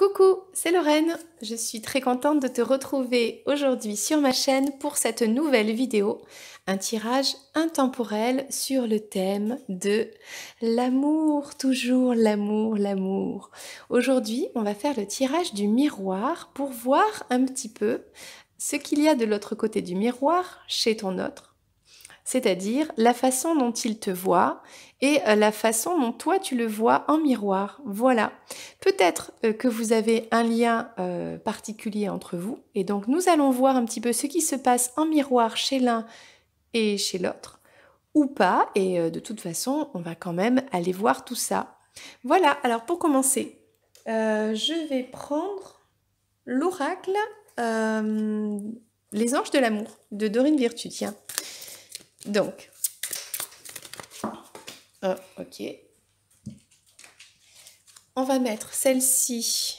Coucou, c'est Lorraine. Je suis très contente de te retrouver aujourd'hui sur ma chaîne pour cette nouvelle vidéo, un tirage intemporel sur le thème de l'amour, toujours l'amour, l'amour. Aujourd'hui, on va faire le tirage du miroir pour voir un petit peu ce qu'il y a de l'autre côté du miroir chez ton autre, c'est-à-dire la façon dont il te voit et la façon dont toi tu le vois en miroir. Voilà. Peut-être que vous avez un lien particulier entre vous et donc nous allons voir un petit peu ce qui se passe en miroir chez l'un et chez l'autre ou pas, et de toute façon on va quand même aller voir tout ça. Voilà, alors pour commencer, je vais prendre l'oracle Les Anges de l'amour de Dorine Virtue, tiens. Donc, ok. On va mettre celle-ci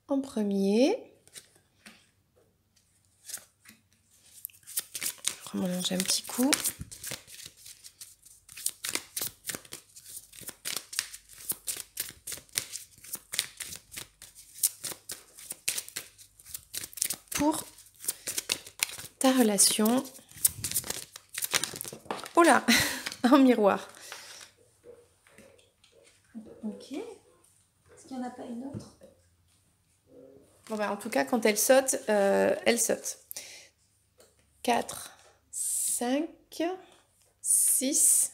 en premier. Je vais remélanger un petit coup. Pour ta relation. Oh là, un miroir. Ok. Est-ce qu'il n'y en a pas une autre? Bon bah, en tout cas, quand elle saute, elle saute. 4, 5, 6,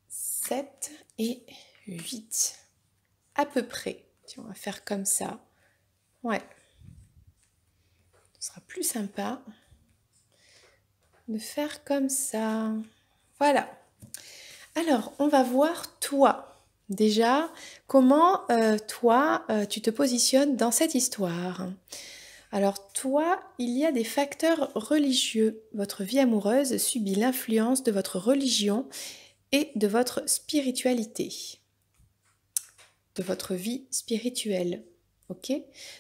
7 et 8. À peu près. Tiens, on va faire comme ça. Ouais. Ce sera plus sympa de faire comme ça. Voilà. Alors, on va voir toi. Déjà, comment toi, tu te positionnes dans cette histoire. Alors toi, il y a des facteurs religieux. Votre vie amoureuse subit l'influence de votre religion et de votre spiritualité. De votre vie spirituelle. Ok?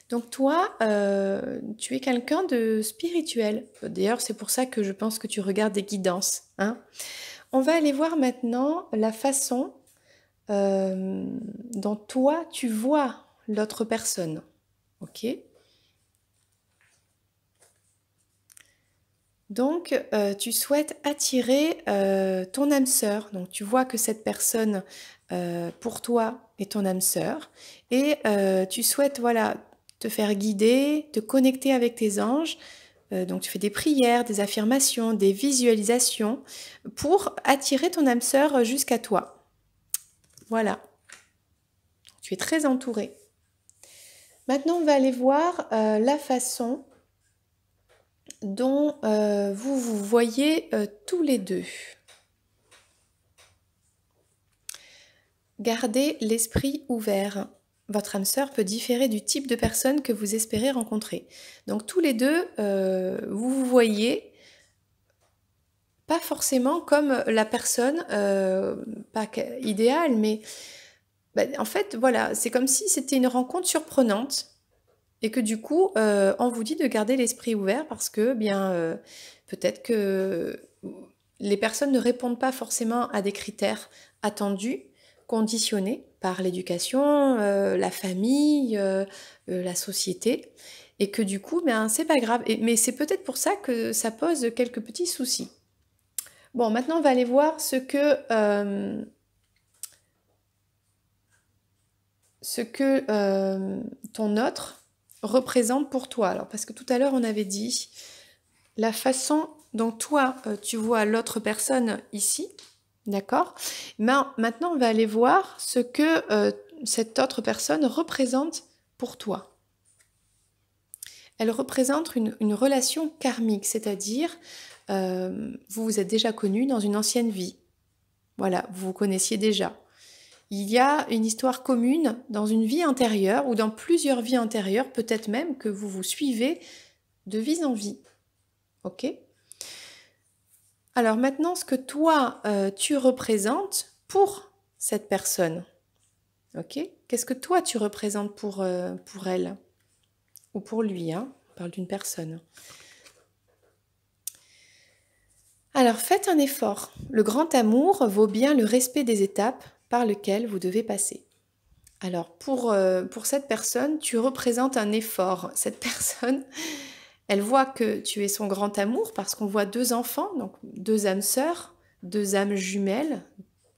Donc toi, tu es quelqu'un de spirituel. D'ailleurs, c'est pour ça que je pense que tu regardes des guidances. Hein? On va aller voir maintenant la façon dont toi, tu vois l'autre personne. Ok? Donc, tu souhaites attirer ton âme sœur. Donc, tu vois que cette personne, pour toi, est ton âme sœur. Et tu souhaites, voilà, te faire guider, te connecter avec tes anges. Donc, tu fais des prières, des affirmations, des visualisations pour attirer ton âme sœur jusqu'à toi. Voilà. Tu es très entouré. Maintenant, on va aller voir la façon dont vous vous voyez tous les deux. Gardez l'esprit ouvert. Votre âme sœur peut différer du type de personne que vous espérez rencontrer. Donc tous les deux, vous vous voyez pas forcément comme la personne, pas idéale, mais en fait, voilà, c'est comme si c'était une rencontre surprenante. Et que du coup, on vous dit de garder l'esprit ouvert parce que, bien, peut-être que les personnes ne répondent pas forcément à des critères attendus, conditionnés par l'éducation, la famille, la société. Et que du coup, ben, c'est pas grave. Mais c'est peut-être pour ça que ça pose quelques petits soucis. Bon, maintenant, on va aller voir ce que ton autre représente pour toi. Alors, parce que tout à l'heure, on avait dit la façon dont toi, tu vois l'autre personne ici, d'accord? Maintenant, on va aller voir ce que cette autre personne représente pour toi. Elle représente une relation karmique, c'est-à-dire vous vous êtes déjà connus dans une ancienne vie. Voilà, vous vous connaissiez déjà. Il y a une histoire commune dans une vie antérieure ou dans plusieurs vies antérieures, peut-être même que vous vous suivez de vie en vie. Ok? Alors maintenant, ce que toi, tu représentes pour cette personne. Ok? Qu'est-ce que toi, tu représentes pour elle? Ou pour lui, hein? On parle d'une personne. Alors faites un effort. Le grand amour vaut bien le respect des étapes par lequel vous devez passer. Alors, pour cette personne, tu représentes un effort. Cette personne, elle voit que tu es son grand amour parce qu'on voit 2 enfants, donc 2 âmes sœurs, 2 âmes jumelles,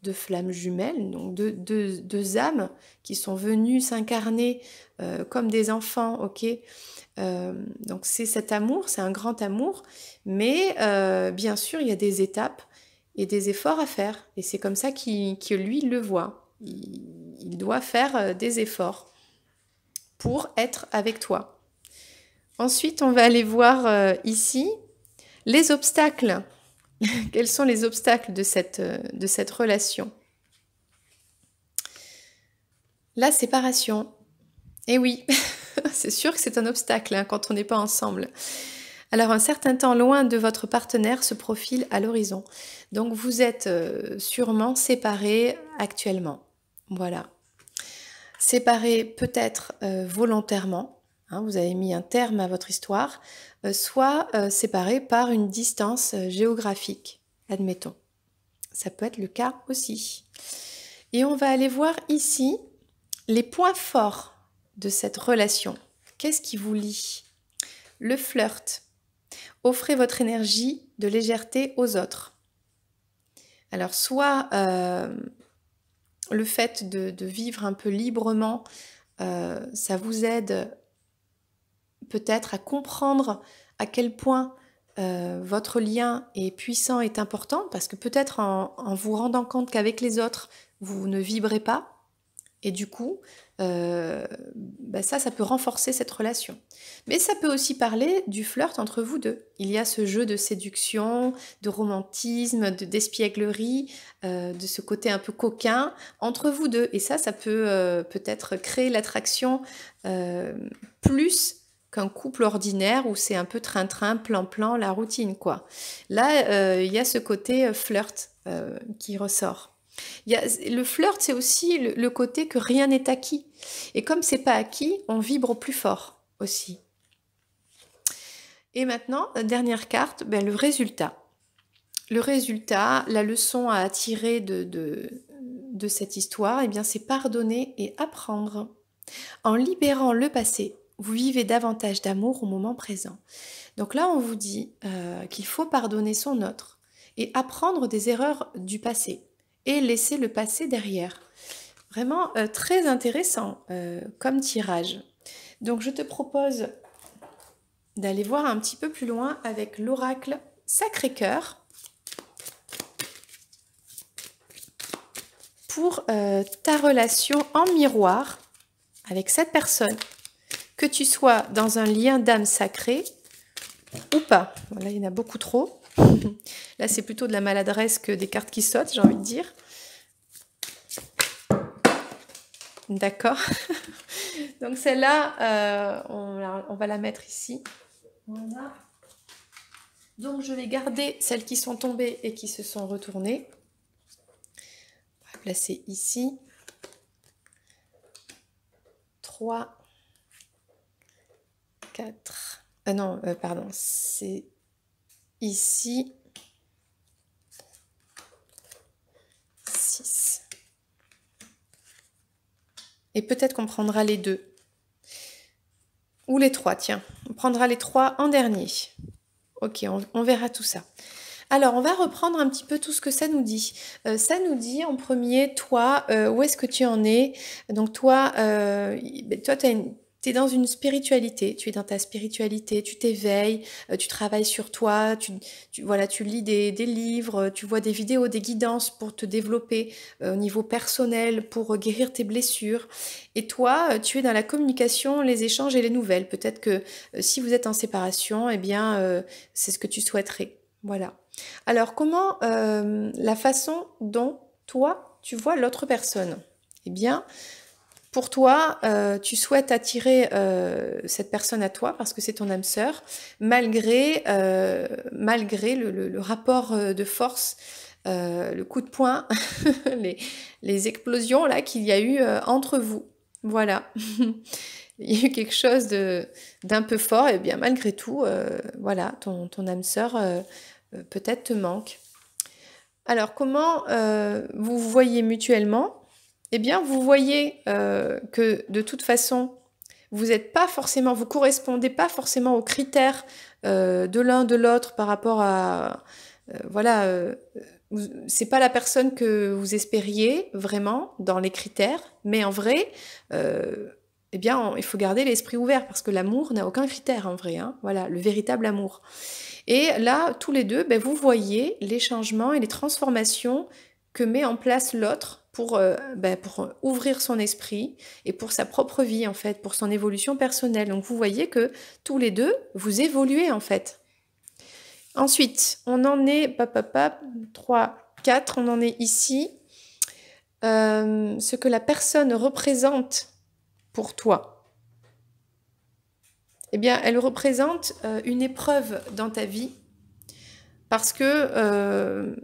2 flammes jumelles, donc deux âmes qui sont venues s'incarner comme des enfants, ok. Donc c'est cet amour, c'est un grand amour, mais bien sûr, il y a des étapes et des efforts à faire. Et c'est comme ça que lui, il le voit. Il doit faire des efforts pour être avec toi. Ensuite, on va aller voir ici les obstacles. Quels sont les obstacles de cette relation? La séparation. Eh oui, c'est sûr que c'est un obstacle hein, quand on n'est pas ensemble. Alors, un certain temps loin de votre partenaire se profile à l'horizon. Donc, vous êtes sûrement séparés actuellement. Voilà. Séparés peut-être volontairement, hein, vous avez mis un terme à votre histoire, soit séparés par une distance géographique, admettons. Ça peut être le cas aussi. Et on va aller voir ici les points forts de cette relation. Qu'est-ce qui vous lie? Le flirt. Offrez votre énergie de légèreté aux autres. Alors, soit le fait de vivre un peu librement, ça vous aide peut-être à comprendre à quel point votre lien est puissant, est important, parce que peut-être en vous rendant compte qu'avec les autres, vous ne vibrez pas, et du coup, ça peut renforcer cette relation. Mais ça peut aussi parler du flirt entre vous deux. Il y a ce jeu de séduction, de romantisme, d'espièglerie, de ce côté un peu coquin entre vous deux. Et ça peut peut-être créer l'attraction plus qu'un couple ordinaire où c'est un peu train-train, plan-plan, la routine, quoi. Là, il y a ce côté flirt qui ressort. Le flirt, c'est aussi le côté que rien n'est acquis. Et comme c'est pas acquis, on vibre plus fort aussi. Et maintenant, dernière carte, le résultat. Le résultat, la leçon à tirer de cette histoire, eh bien, c'est pardonner et apprendre. En libérant le passé, vous vivez davantage d'amour au moment présent. Donc là, on vous dit qu'il faut pardonner son autre et apprendre des erreurs du passé et laisser le passé derrière. Vraiment très intéressant comme tirage. Donc je te propose d'aller voir un petit peu plus loin avec l'oracle Sacré-Cœur pour ta relation en miroir avec cette personne, que tu sois dans un lien d'âme sacrée ou pas. Voilà, il y en a beaucoup trop. Là, c'est plutôt de la maladresse que des cartes qui sautent, j'ai envie de dire. D'accord. Donc celle-là, on va la mettre ici. Voilà. Donc je vais garder celles qui sont tombées et qui se sont retournées. On va placer ici. 3, 4. Non, pardon, c'est ici. 6. Et peut-être qu'on prendra les 2. Ou les 3, tiens. On prendra les 3 en dernier. Ok, on verra tout ça. Alors, on va reprendre un petit peu tout ce que ça nous dit. Ça nous dit en premier, toi, où est-ce que tu en es? Donc toi, tu es dans une spiritualité, tu es dans ta spiritualité, tu t'éveilles, tu travailles sur toi, tu lis des livres, tu vois des vidéos, des guidances pour te développer au niveau personnel, pour guérir tes blessures. Et toi, tu es dans la communication, les échanges et les nouvelles. Peut-être que si vous êtes en séparation, eh bien, c'est ce que tu souhaiterais. Voilà. Alors, comment la façon dont toi, tu vois l'autre personne? Eh bien, pour toi, tu souhaites attirer cette personne à toi parce que c'est ton âme sœur, malgré le rapport de force, le coup de poing, les explosions là qu'il y a eu entre vous. Voilà. Il y a eu quelque chose d'un peu fort, et bien malgré tout, voilà, ton âme sœur peut-être te manque. Alors, comment vous vous voyez mutuellement? eh bien, vous voyez que de toute façon, vous n'êtes pas forcément, vous correspondez pas forcément aux critères de l'un de l'autre par rapport à, voilà, c'est pas la personne que vous espériez vraiment dans les critères, mais en vrai, eh bien, il faut garder l'esprit ouvert parce que l'amour n'a aucun critère en vrai, hein, voilà, le véritable amour. Et là, tous les deux, ben, vous voyez les changements et les transformations que met en place l'autre pour ouvrir son esprit et pour sa propre vie, en fait, pour son évolution personnelle. Donc, vous voyez que tous les deux, vous évoluez, en fait. Ensuite, on en est, 3, 4, on en est ici. Ce que la personne représente pour toi. Eh bien, elle représente une épreuve dans ta vie parce que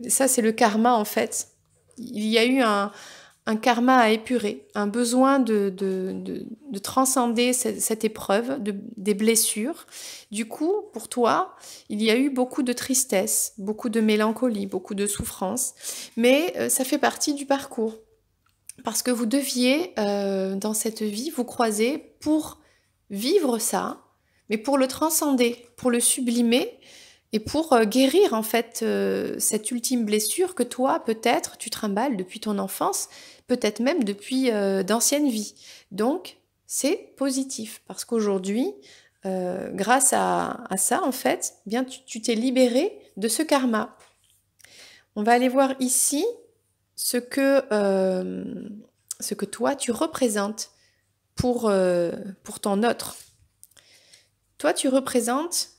ça, c'est le karma en fait. Il y a eu un karma à épurer, un besoin de transcender cette épreuve, des blessures. Du coup, pour toi, il y a eu beaucoup de tristesse, beaucoup de mélancolie, beaucoup de souffrance, mais ça fait partie du parcours. Parce que vous deviez, dans cette vie, vous croiser pour vivre ça, mais pour le transcender, pour le sublimer et pour guérir en fait cette ultime blessure que toi, peut-être, tu trimbales depuis ton enfance, peut-être même depuis d'anciennes vies. Donc, c'est positif parce qu'aujourd'hui, grâce à ça, en fait, eh bien, tu t'es libéré de ce karma. On va aller voir ici ce que toi, tu représentes pour ton autre. Toi, tu représentes,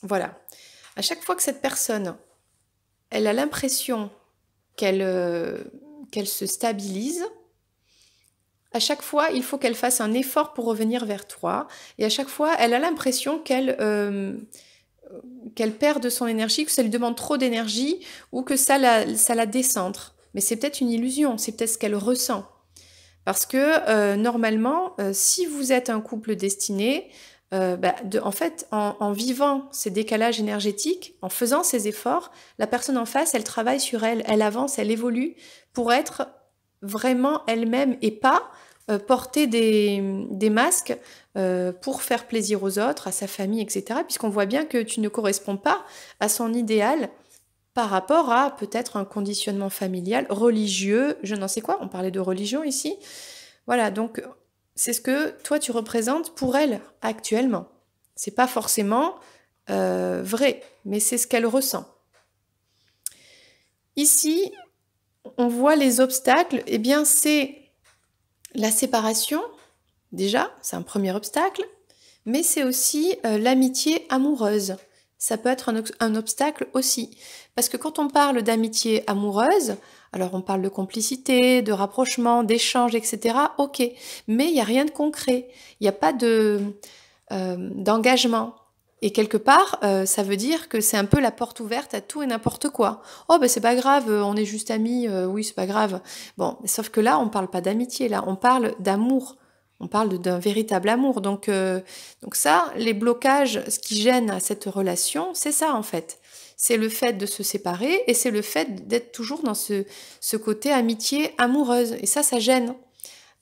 voilà, à chaque fois que cette personne, elle a l'impression qu'elle se stabilise, à chaque fois, il faut qu'elle fasse un effort pour revenir vers toi. Et à chaque fois, elle a l'impression qu'elle perd de son énergie, que ça lui demande trop d'énergie ou que ça la décentre. Mais c'est peut-être une illusion, c'est peut-être ce qu'elle ressent. Parce que normalement, si vous êtes un couple destiné, en fait, en vivant ces décalages énergétiques, en faisant ces efforts, la personne en face, elle travaille sur elle, elle avance, elle évolue pour être vraiment elle-même et pas porter des masques pour faire plaisir aux autres, à sa famille, etc. Puisqu'on voit bien que tu ne corresponds pas à son idéal par rapport à peut-être un conditionnement familial, religieux, je n'en sais quoi, on parlait de religion ici. Voilà, donc c'est ce que toi tu représentes pour elle actuellement. C'est pas forcément vrai, mais c'est ce qu'elle ressent. Ici, on voit les obstacles, eh bien c'est la séparation, déjà, c'est un premier obstacle, mais c'est aussi l'amitié amoureuse. Ça peut être un obstacle aussi. Parce que quand on parle d'amitié amoureuse, alors on parle de complicité, de rapprochement, d'échange, etc. Ok, mais il n'y a rien de concret. Il n'y a pas d'engagement. Et quelque part, ça veut dire que c'est un peu la porte ouverte à tout et n'importe quoi. Oh ben c'est pas grave, on est juste amis, oui c'est pas grave. Bon, sauf que là on parle pas d'amitié, là on parle d'amour. On parle d'un véritable amour. Donc ça, les blocages, ce qui gêne à cette relation, c'est ça en fait. C'est le fait de se séparer et c'est le fait d'être toujours dans ce côté amitié amoureuse. Et ça gêne.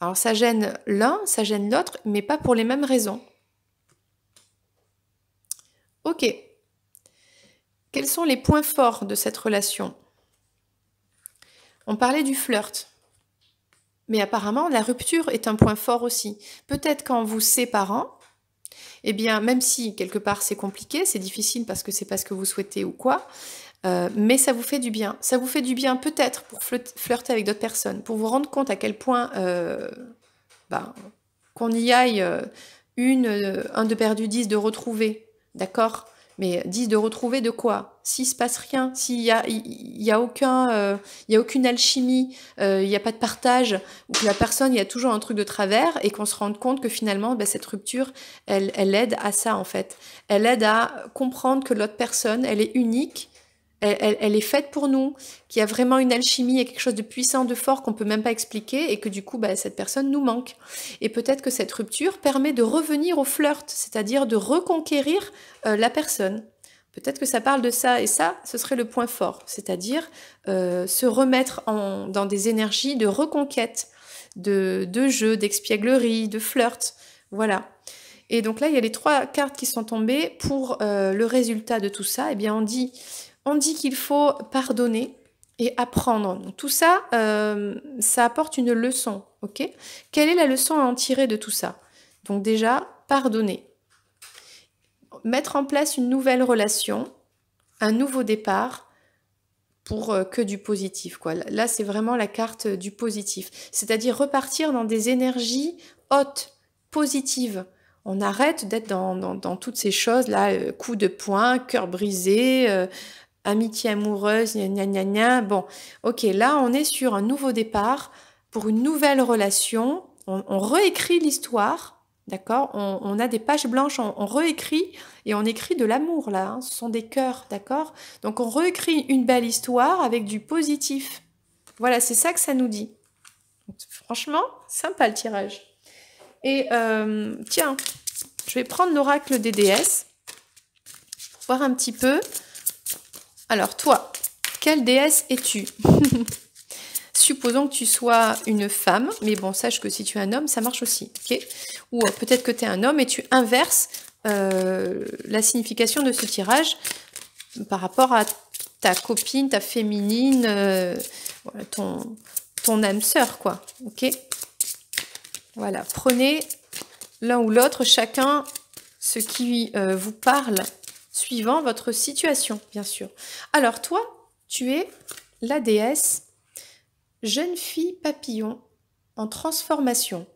Alors ça gêne l'un, ça gêne l'autre, mais pas pour les mêmes raisons. Ok. Quels sont les points forts de cette relation? On parlait du flirt. Mais apparemment, la rupture est un point fort aussi. Peut-être qu'en vous séparant, eh bien, même si quelque part c'est compliqué, c'est difficile parce que c'est pas ce que vous souhaitez ou quoi, mais ça vous fait du bien. Ça vous fait du bien peut-être pour flirter avec d'autres personnes, pour vous rendre compte à quel point qu'on y aille un de perdu, 10 de retrouver, d'accord? Mais 10 de retrouver de quoi? S'il se passe rien, s'il y a aucune alchimie, il n'y a pas de partage, ou que la personne, il y a toujours un truc de travers, et qu'on se rende compte que finalement, cette rupture, elle aide à ça, en fait. Elle aide à comprendre que l'autre personne, elle est unique, elle est faite pour nous, qu'il y a vraiment une alchimie, il y a quelque chose de puissant, de fort qu'on peut même pas expliquer et que du coup, cette personne nous manque. Et peut-être que cette rupture permet de revenir au flirt, c'est-à-dire de reconquérir la personne. Peut-être que ça parle de ça, et ça, ce serait le point fort, c'est-à-dire se remettre dans des énergies de reconquête, de jeu, d'expièglerie, de flirt, voilà. Et donc là, il y a les 3 cartes qui sont tombées pour le résultat de tout ça. Eh bien, on dit qu'il faut pardonner et apprendre. Donc, tout ça, ça apporte une leçon, ok? Quelle est la leçon à en tirer de tout ça? Donc déjà, pardonner. Mettre en place une nouvelle relation, un nouveau départ pour que du positif, quoi. Là, c'est vraiment la carte du positif. C'est-à-dire repartir dans des énergies hautes, positives. On arrête d'être dans toutes ces choses-là, coups de poing, cœur brisé, amitié amoureuse, gna gna gna gna. Bon, ok, là, on est sur un nouveau départ pour une nouvelle relation. On réécrit l'histoire. D'accord, on a des pages blanches, on réécrit et on écrit de l'amour là, hein. Ce sont des cœurs, d'accord? Donc on réécrit une belle histoire avec du positif. Voilà, c'est ça que ça nous dit. Donc, franchement, sympa le tirage. Et tiens, je vais prendre l'oracle des déesses pour voir un petit peu. Alors toi, quelle déesse es-tu? Supposons que tu sois une femme, mais bon, sache que si tu es un homme, ça marche aussi, ok? Ou peut-être que tu es un homme et tu inverses la signification de ce tirage par rapport à ta copine, ta féminine, voilà, ton âme sœur, quoi, ok? Voilà, prenez l'un ou l'autre, chacun ce qui vous parle, suivant votre situation, bien sûr. Alors toi, tu es la déesse jeune fille papillon en transformation.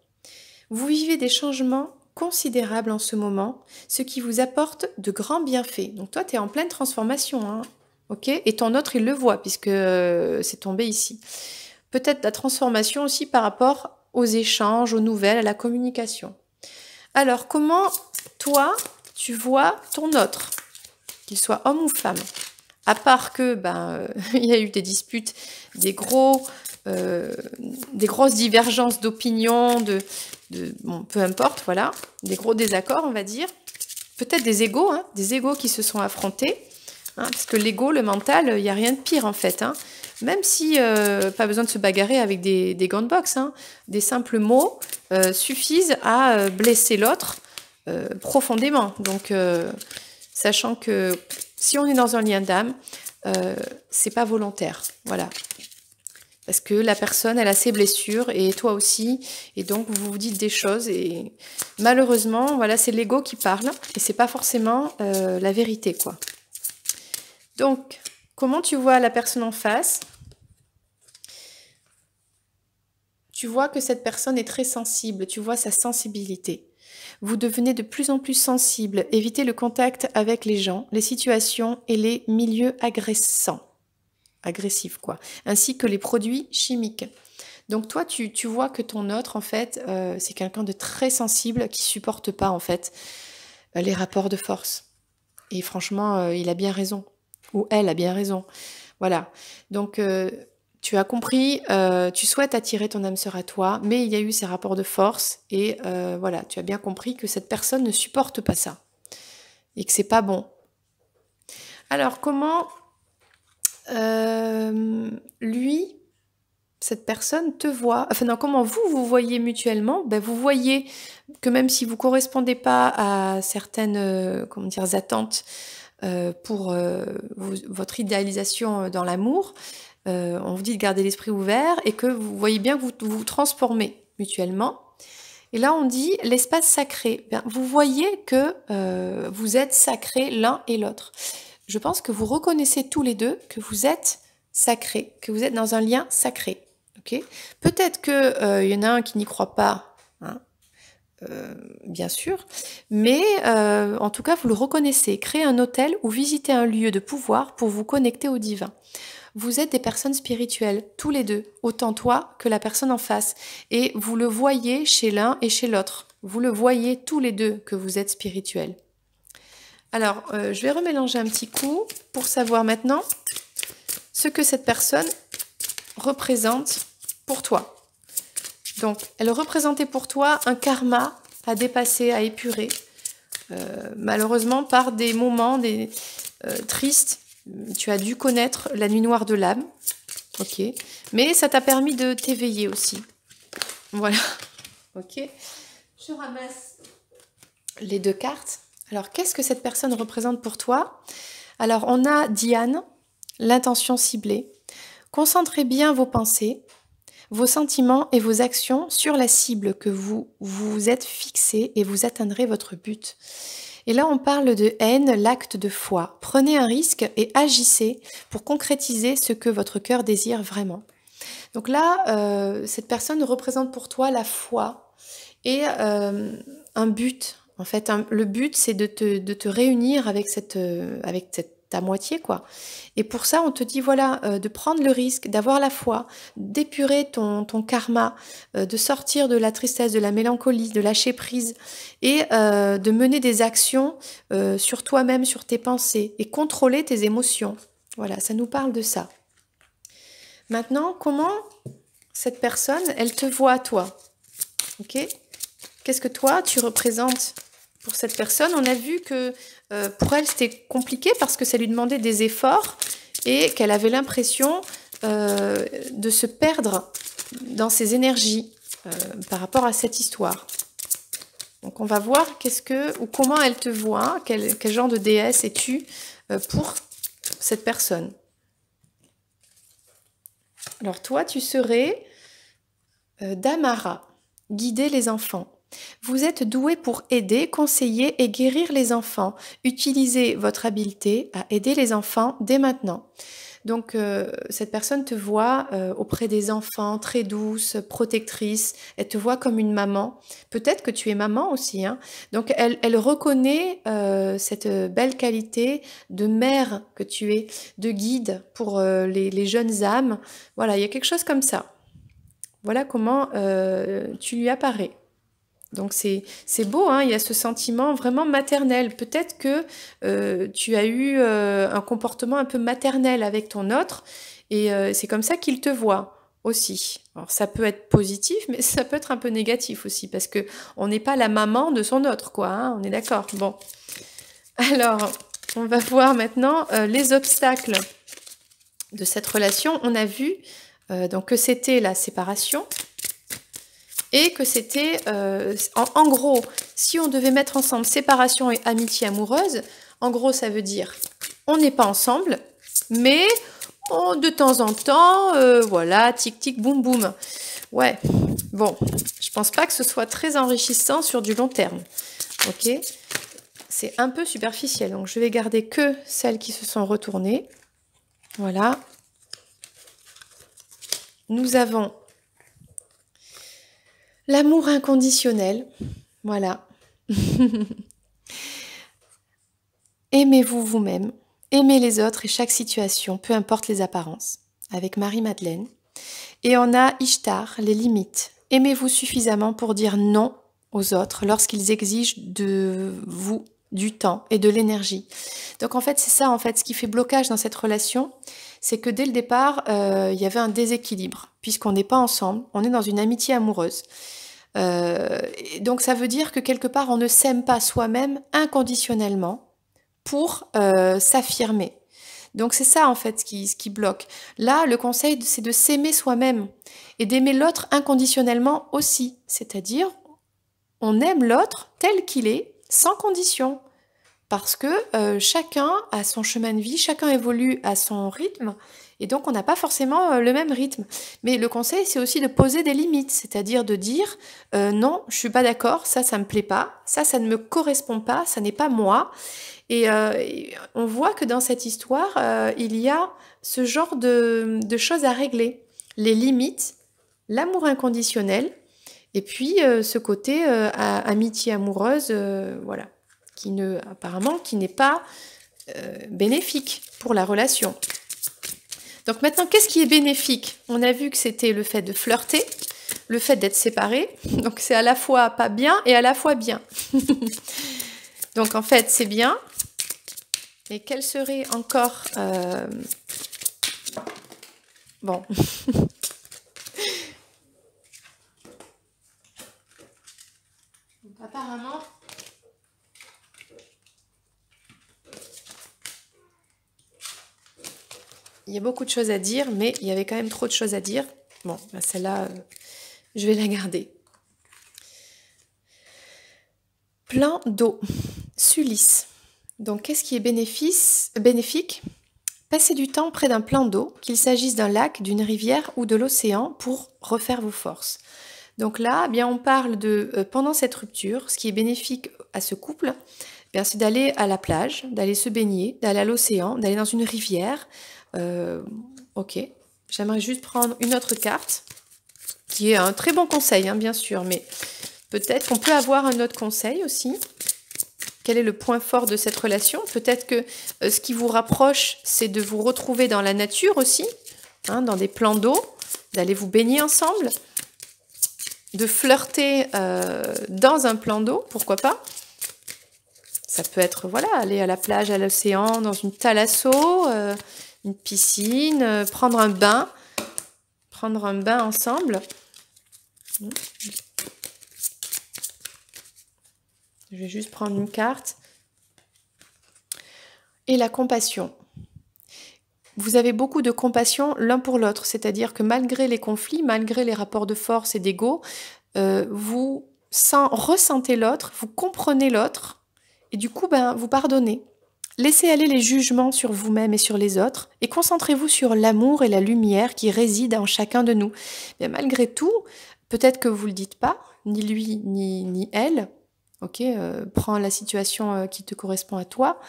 Vous vivez des changements considérables en ce moment, ce qui vous apporte de grands bienfaits. Donc toi, tu es en pleine transformation, hein, ok? Et ton autre, il le voit, puisque c'est tombé ici. Peut-être la transformation aussi par rapport aux échanges, aux nouvelles, à la communication. Alors, comment, toi, tu vois ton autre, qu'il soit homme ou femme? À part que, il y a eu des disputes, des grosses divergences d'opinion, bon, peu importe, voilà, des gros désaccords, on va dire. Peut-être des égos qui se sont affrontés, hein, parce que l'ego, le mental, il n'y a rien de pire en fait, hein. Même si pas besoin de se bagarrer avec des gants de boxe, hein, des simples mots suffisent à blesser l'autre profondément. Donc, sachant que si on est dans un lien d'âme, c'est pas volontaire, voilà. Parce que la personne, elle a ses blessures et toi aussi, et donc vous vous dites des choses et malheureusement, voilà, c'est l'ego qui parle et c'est pas forcément la vérité, quoi. Donc, comment tu vois la personne en face? Tu vois que cette personne est très sensible, tu vois sa sensibilité. Vous devenez de plus en plus sensible, évitez le contact avec les gens, les situations et les milieux agressifs, quoi, ainsi que les produits chimiques. Donc toi, tu vois que ton autre, en fait, c'est quelqu'un de très sensible qui supporte pas, en fait, les rapports de force. Et franchement, il a bien raison. Ou elle a bien raison. Voilà. Donc, tu as compris, tu souhaites attirer ton âme sœur à toi, mais il y a eu ces rapports de force et voilà, tu as bien compris que cette personne ne supporte pas ça et que c'est pas bon. Alors, comment lui, cette personne te voit, enfin non, comment vous voyez mutuellement? Ben, vous voyez que même si vous correspondez pas à certaines comment dire, attentes pour votre idéalisation dans l'amour, on vous dit de garder l'esprit ouvert et que vous voyez bien que vous vous transformez mutuellement. Et là, on dit l'espace sacré. Bien, vous voyez que vous êtes sacrés l'un et l'autre. Je pense que vous reconnaissez tous les deux que vous êtes sacrés, que vous êtes dans un lien sacré. Okay, peut-être qu'il y en a un qui n'y croit pas, hein, bien sûr, mais en tout cas, vous le reconnaissez. Créez un hôtel ou visitez un lieu de pouvoir pour vous connecter au divin. Vous êtes des personnes spirituelles, tous les deux, autant toi que la personne en face. Et vous le voyez chez l'un et chez l'autre. Vous le voyez tous les deux que vous êtes spirituels. Alors, je vais remélanger un petit coup pour savoir maintenant ce que cette personne représente pour toi. Donc, elle représentait pour toi un karma à dépasser, à épurer. Malheureusement, par des moments, triste. Tu as dû connaître la nuit noire de l'âme. Ok. Mais ça t'a permis de t'éveiller aussi. Voilà. Ok. Je ramasse les 2 cartes. Alors, qu'est-ce que cette personne représente pour toi? Alors, on a Diane, l'intention ciblée. Concentrez bien vos pensées, vos sentiments et vos actions sur la cible que vous vous êtes fixée et vous atteindrez votre but. Et là, on parle de haine, l'acte de foi. Prenez un risque et agissez pour concrétiser ce que votre cœur désire vraiment. Donc là, cette personne représente pour toi la foi et un but. En fait, le but, c'est de te réunir avec ta moitié, quoi. Et pour ça, on te dit, voilà, de prendre le risque, d'avoir la foi, d'épurer ton karma, de sortir de la tristesse, de la mélancolie, de lâcher prise et de mener des actions sur toi-même, sur tes pensées et contrôler tes émotions. Voilà, ça nous parle de ça. Maintenant, comment cette personne, elle te voit, toi? Ok? Qu'est-ce que toi, tu représentes pour cette personne? On a vu que pour elle, c'était compliqué parce que ça lui demandait des efforts et qu'elle avait l'impression de se perdre dans ses énergies par rapport à cette histoire. Donc, on va voir comment elle te voit, quel genre de déesse es-tu pour cette personne. Alors, toi, tu serais Damara, guider les enfants. Vous êtes doué pour aider, conseiller et guérir les enfants. Utilisez votre habileté à aider les enfants dès maintenant. Donc, cette personne te voit auprès des enfants, très douce, protectrice. Elle te voit comme une maman. Peut-être que tu es maman aussi, hein. Donc, elle reconnaît cette belle qualité de mère que tu es, de guide pour les jeunes âmes. Voilà, il y a quelque chose comme ça. Voilà comment tu lui apparais. Donc c'est beau, hein, il y a ce sentiment vraiment maternel. Peut-être que tu as eu un comportement un peu maternel avec ton autre et c'est comme ça qu'il te voit aussi. Alors ça peut être positif, mais ça peut être un peu négatif aussi parce que on n'est pas la maman de son autre, quoi. Hein, on est d'accord. Bon, alors on va voir maintenant les obstacles de cette relation. On a vu donc que c'était la séparation. Et que c'était, en gros, si on devait mettre ensemble séparation et amitié amoureuse, en gros, ça veut dire on n'est pas ensemble, mais de temps en temps, voilà, tic tic boum boum. Ouais, bon, je pense pas que ce soit très enrichissant sur du long terme. Ok, c'est un peu superficiel, donc je vais garder que celles qui se sont retournées. Voilà. Nous avons l'amour inconditionnel, voilà. Aimez-vous vous-même, aimez les autres et chaque situation, peu importe les apparences, avec Marie-Madeleine. Et on a Ishtar, les limites. Aimez-vous suffisamment pour dire non aux autres lorsqu'ils exigent de vous du temps et de l'énergie. Donc en fait, c'est ça, en fait, ce qui fait blocage dans cette relation, c'est que dès le départ, il y avait un déséquilibre, puisqu'on n'est pas ensemble, on est dans une amitié amoureuse. Donc ça veut dire que quelque part, on ne s'aime pas soi-même inconditionnellement pour s'affirmer. Donc c'est ça en fait ce qui bloque. Là, le conseil, c'est de s'aimer soi-même et d'aimer l'autre inconditionnellement aussi. C'est-à-dire, on aime l'autre tel qu'il est, sans condition. Parce que chacun a son chemin de vie, chacun évolue à son rythme, et donc on n'a pas forcément le même rythme. Mais le conseil, c'est aussi de poser des limites, c'est-à-dire de dire non, je suis pas d'accord, ça me plaît pas, ça ne me correspond pas, ça n'est pas moi. Et on voit que dans cette histoire, il y a ce genre de choses à régler. Les limites, l'amour inconditionnel, et puis ce côté amitié amoureuse, voilà, apparemment qui n'est pas bénéfique pour la relation. Donc maintenant, qu'est-ce qui est bénéfique? On a vu que c'était le fait de flirter, le fait d'être séparé. Donc c'est à la fois pas bien et à la fois bien. Donc en fait, c'est bien. Et quel serait encore... Bon. Apparemment... il y a beaucoup de choses à dire, mais il y avait quand même trop de choses à dire. Bon, ben celle-là, je vais la garder. Plan d'eau. Sulis. Donc, qu'est-ce qui est bénéfique? Passez du temps près d'un plan d'eau, qu'il s'agisse d'un lac, d'une rivière ou de l'océan, pour refaire vos forces. Donc là, eh bien, on parle de, pendant cette rupture, ce qui est bénéfique à ce couple, eh bien, c'est d'aller à la plage, d'aller se baigner, d'aller à l'océan, d'aller dans une rivière. Ok, j'aimerais juste prendre une autre carte, qui est un très bon conseil, hein, bien sûr, mais peut-être qu'on peut avoir un autre conseil aussi. Quel est le point fort de cette relation? Peut-être que ce qui vous rapproche, c'est de vous retrouver dans la nature aussi, hein, dans des plans d'eau, d'aller vous baigner ensemble, de flirter dans un plan d'eau, pourquoi pas? Ça peut être, voilà, aller à la plage, à l'océan, dans une thalasso, une piscine, prendre un bain ensemble. Je vais juste prendre une carte. Et la compassion. Vous avez beaucoup de compassion l'un pour l'autre, c'est-à-dire que malgré les conflits, malgré les rapports de force et d'ego, vous ressentez l'autre, vous comprenez l'autre, et du coup, ben, vous pardonnez. Laissez aller les jugements sur vous-même et sur les autres, et concentrez-vous sur l'amour et la lumière qui résident en chacun de nous. Mais malgré tout, peut-être que vous ne le dites pas, ni lui, ni elle, ok, prends la situation qui te correspond à toi.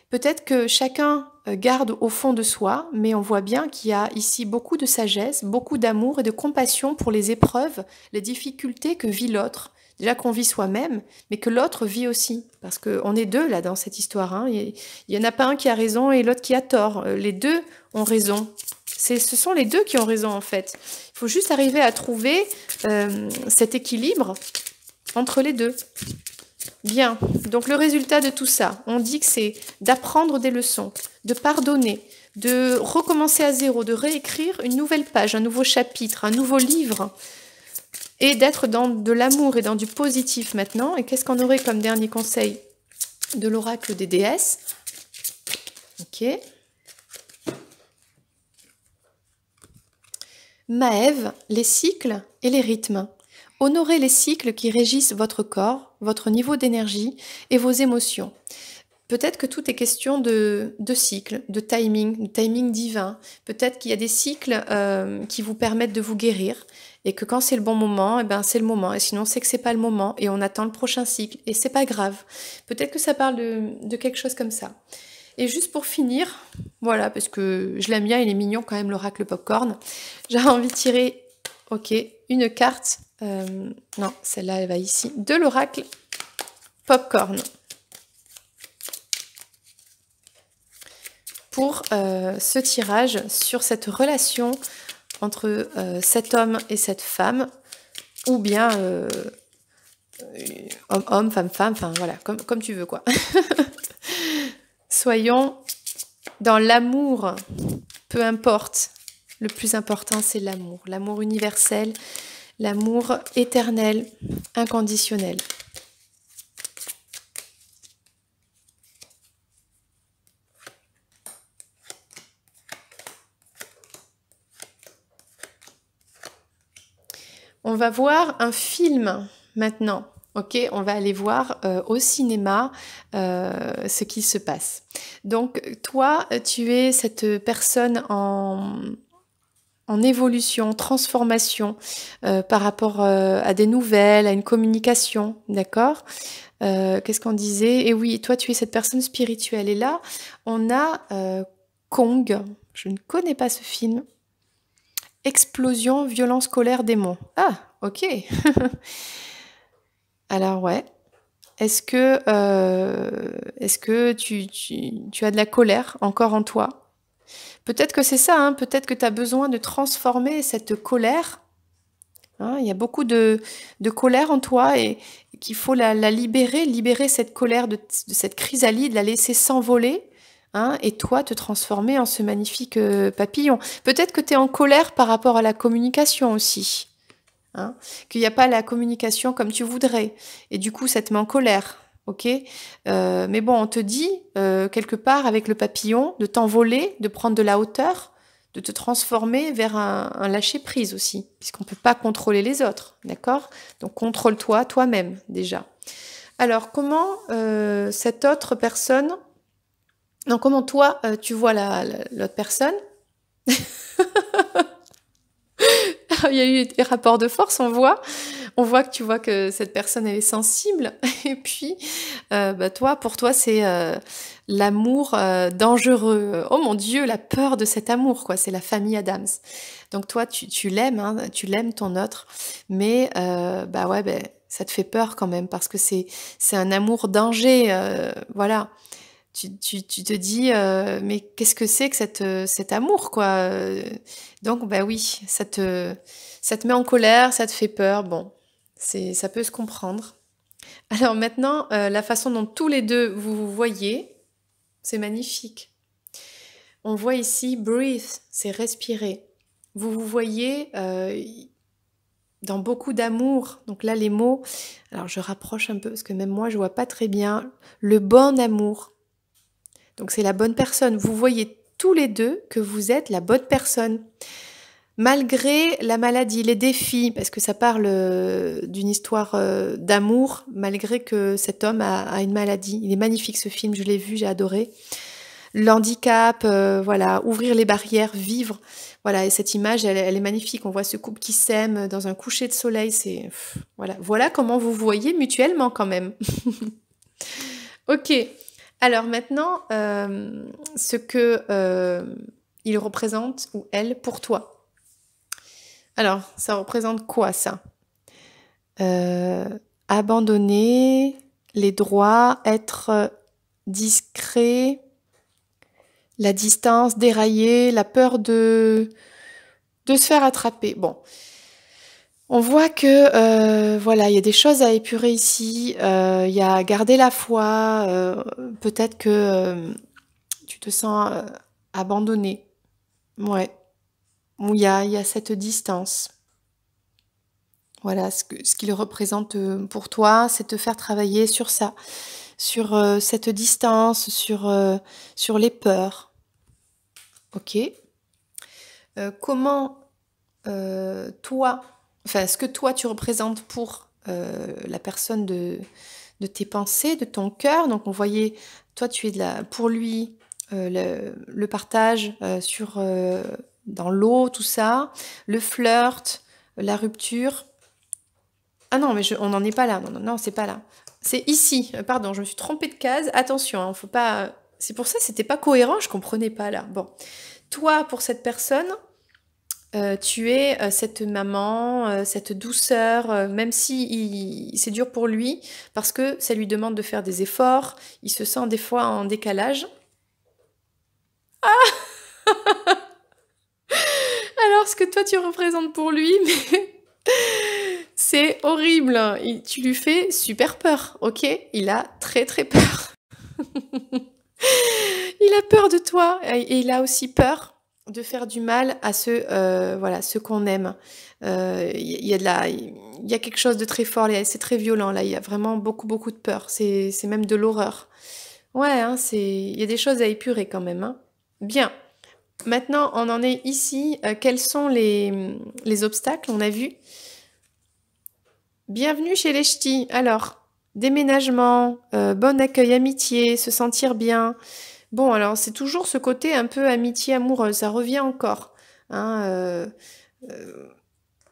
Peut-être que chacun garde au fond de soi, mais on voit bien qu'il y a ici beaucoup de sagesse, beaucoup d'amour et de compassion pour les épreuves, les difficultés que vit l'autre. Déjà qu'on vit soi-même, mais que l'autre vit aussi. Parce qu'on est deux là dans cette histoire. Hein. Il n'y en a pas un qui a raison et l'autre qui a tort. Les deux ont raison. Ce sont les deux qui ont raison en fait. Il faut juste arriver à trouver cet équilibre entre les deux. Bien, donc le résultat de tout ça, on dit que c'est d'apprendre des leçons, de pardonner, de recommencer à zéro, de réécrire une nouvelle page, un nouveau chapitre, un nouveau livre, et d'être dans de l'amour et dans du positif maintenant. Et qu'est-ce qu'on aurait comme dernier conseil de l'oracle des déesses? Ok. Maève, les cycles et les rythmes. Honorez les cycles qui régissent votre corps, votre niveau d'énergie et vos émotions. Peut-être que tout est question de cycle, de timing divin. Peut-être qu'il y a des cycles qui vous permettent de vous guérir et que quand c'est le bon moment, eh ben c'est le moment. Et sinon, c'est que c'est pas le moment et on attend le prochain cycle et c'est pas grave. Peut-être que ça parle de quelque chose comme ça. Et juste pour finir, voilà, parce que je l'aime bien, il est mignon quand même l'oracle popcorn. J'ai envie de tirer, ok, une carte. Non, celle-là, elle va ici. De l'oracle popcorn. Pour ce tirage sur cette relation entre cet homme et cette femme, ou bien homme, femme, enfin voilà, comme tu veux quoi. Soyons dans l'amour, peu importe. Le plus important, c'est l'amour. L'amour universel, l'amour éternel, inconditionnel. On va voir un film maintenant. Ok, on va aller voir au cinéma ce qui se passe. Donc toi, tu es cette personne en évolution, transformation par rapport à des nouvelles, à une communication, d'accord? Qu'est-ce qu'on disait? Et oui, toi, tu es cette personne spirituelle. Et là, on a Kong. Je ne connais pas ce film. Explosion, violence, colère, démon. Ah, ok. Alors ouais. Est-ce que tu as de la colère encore en toi? Peut-être que c'est ça, hein, peut-être que tu as besoin de transformer cette colère. Hein, il y a beaucoup de colère en toi et qu'il faut la libérer cette colère de cette chrysalide, la laisser s'envoler. Hein, et toi, te transformer en ce magnifique papillon. Peut-être que tu es en colère par rapport à la communication aussi. Hein, qu'il n'y a pas la communication comme tu voudrais. Et du coup, ça te met en colère. Ok, mais bon, on te dit, quelque part, avec le papillon, de t'envoler, de prendre de la hauteur, de te transformer vers un lâcher-prise aussi, puisqu'on ne peut pas contrôler les autres, d'accord? Donc contrôle-toi toi-même déjà. Alors comment cette autre personne, non, comment toi tu vois l'autre personne? Il y a eu des rapports de force, on voit que tu vois que cette personne elle est sensible et puis toi pour toi c'est l'amour dangereux. Oh mon Dieu, la peur de cet amour quoi, c'est la famille Adams. Donc toi tu l'aimes hein, tu l'aimes ton autre, mais ça te fait peur quand même parce que c'est un amour danger voilà. Tu te dis mais qu'est-ce que c'est que cet amour quoi donc bah oui ça te met en colère, ça te fait peur bon ça peut se comprendre. Alors maintenant la façon dont tous les deux vous vous voyez c'est magnifique. On voit ici breathe, c'est respirer. Vous vous voyez dans beaucoup d'amour. Donc là les mots, alors je rapproche un peu parce que même moi je vois pas très bien. Le bon amour. Donc c'est la bonne personne. Vous voyez tous les deux que vous êtes la bonne personne. Malgré la maladie, les défis, parce que ça parle d'une histoire d'amour, malgré que cet homme a une maladie. Il est magnifique ce film, je l'ai vu, j'ai adoré. L'handicap, voilà, ouvrir les barrières, vivre. Voilà, et cette image, elle est magnifique. On voit ce couple qui s'aime dans un coucher de soleil. Voilà comment vous voyez mutuellement quand même. Ok. Alors maintenant, ce que il représente ou elle pour toi. Alors, ça représente quoi ça abandonner les droits, être discret, la distance, dérailler, la peur de se faire attraper. Bon, on voit que voilà, il y a des choses à épurer ici. Il y a garder la foi. Peut-être que tu te sens abandonné. Ouais. Où il y a cette distance. Voilà, ce qu'il représente pour toi, c'est te faire travailler sur ça, sur cette distance, sur les peurs. Ok. Comment toi, enfin, ce que toi tu représentes pour la personne de tes pensées, de ton cœur. Donc on voyait, toi tu es pour lui le partage dans l'eau, tout ça, le flirt, la rupture. Ah non, mais on n'en est pas là. Non, c'est pas là. C'est ici. Pardon, je me suis trompée de case. Attention, hein, faut pas. C'est pour ça, c'était pas cohérent. Je comprenais pas là. Bon, toi, pour cette personne, tu es cette maman, cette douceur, même si c'est dur pour lui, parce que ça lui demande de faire des efforts. Il se sent des fois en décalage. Alors, ce que toi tu représentes pour lui, mais c'est horrible. Tu lui fais super peur, ok? Il a très très peur. Il a peur de toi et il a aussi peur de faire du mal à ceux qu'on aime. Il y a quelque chose de très fort, c'est très violent là. Il y a vraiment beaucoup beaucoup de peur. C'est même de l'horreur. Ouais, hein, il y a des choses à épurer quand même. Hein. Bien. Maintenant, on en est ici. Quels sont les obstacles? On a vu. Bienvenue chez les ch'tis. Alors, déménagement, bon accueil, amitié, se sentir bien. Bon, alors c'est toujours ce côté un peu amitié amoureuse, ça revient encore. Hein,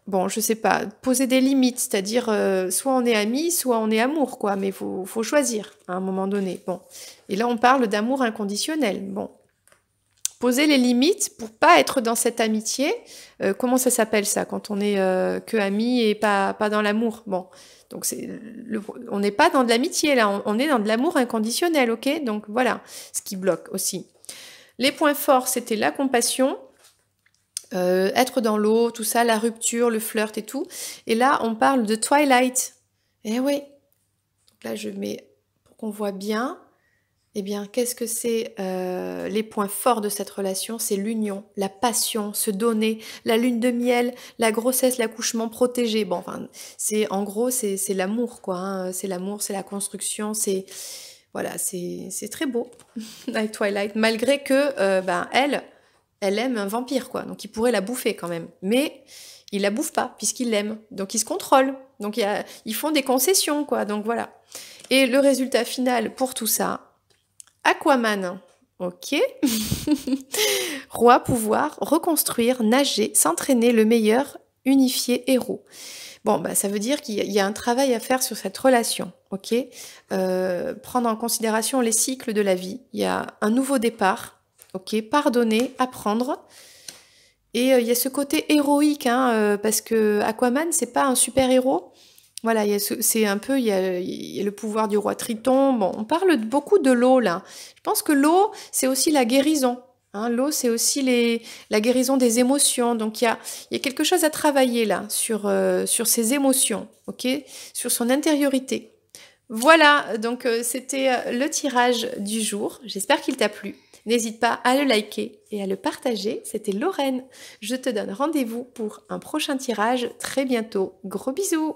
bon, je sais pas, poser des limites, c'est-à-dire soit on est amis, soit on est amour, quoi. Mais faut choisir à un moment donné. Bon, et là on parle d'amour inconditionnel. Bon, poser les limites pour pas être dans cette amitié. Comment ça s'appelle ça quand on est que amis et pas dans l'amour? Bon, donc on n'est pas dans de l'amitié là, on est dans de l'amour inconditionnel, ok? Donc voilà, ce qui bloque aussi. Les points forts, c'était la compassion, être dans l'eau, tout ça, la rupture, le flirt et tout. Et là, on parle de Twilight. Eh oui. Donc là, je mets pour qu'on voit bien. Eh bien, qu'est-ce que c'est les points forts de cette relation? C'est l'union, la passion, se donner, la lune de miel, la grossesse, l'accouchement protégé. Bon, enfin, en gros, c'est l'amour, quoi. Hein. C'est l'amour, c'est la construction, voilà, c'est très beau, Night Twilight. Malgré que, elle, elle aime un vampire, quoi. Donc il pourrait la bouffer quand même. Mais il la bouffe pas, puisqu'il l'aime. Donc il se contrôle. Donc ils font des concessions, quoi. Donc voilà. Et le résultat final pour tout ça, Aquaman. Ok. Roi, pouvoir, reconstruire, nager, s'entraîner, le meilleur, unifié, héros. Bon, bah, ça veut dire qu'il y a un travail à faire sur cette relation, ok. Prendre en considération les cycles de la vie. Il y a un nouveau départ, ok. Pardonner, apprendre. Et il y a ce côté héroïque, hein, parce que Aquaman, c'est pas un super-héros. Voilà, c'est un peu, il y a le pouvoir du roi Triton. Bon, on parle beaucoup de l'eau, là. Je pense que l'eau, c'est aussi la guérison. Hein. L'eau, c'est aussi la guérison des émotions. Donc, il y a quelque chose à travailler, là, sur ses émotions, ok? Sur son intériorité. Voilà, donc c'était le tirage du jour. J'espère qu'il t'a plu. N'hésite pas à le liker et à le partager. C'était Lorraine. Je te donne rendez-vous pour un prochain tirage très bientôt. Gros bisous!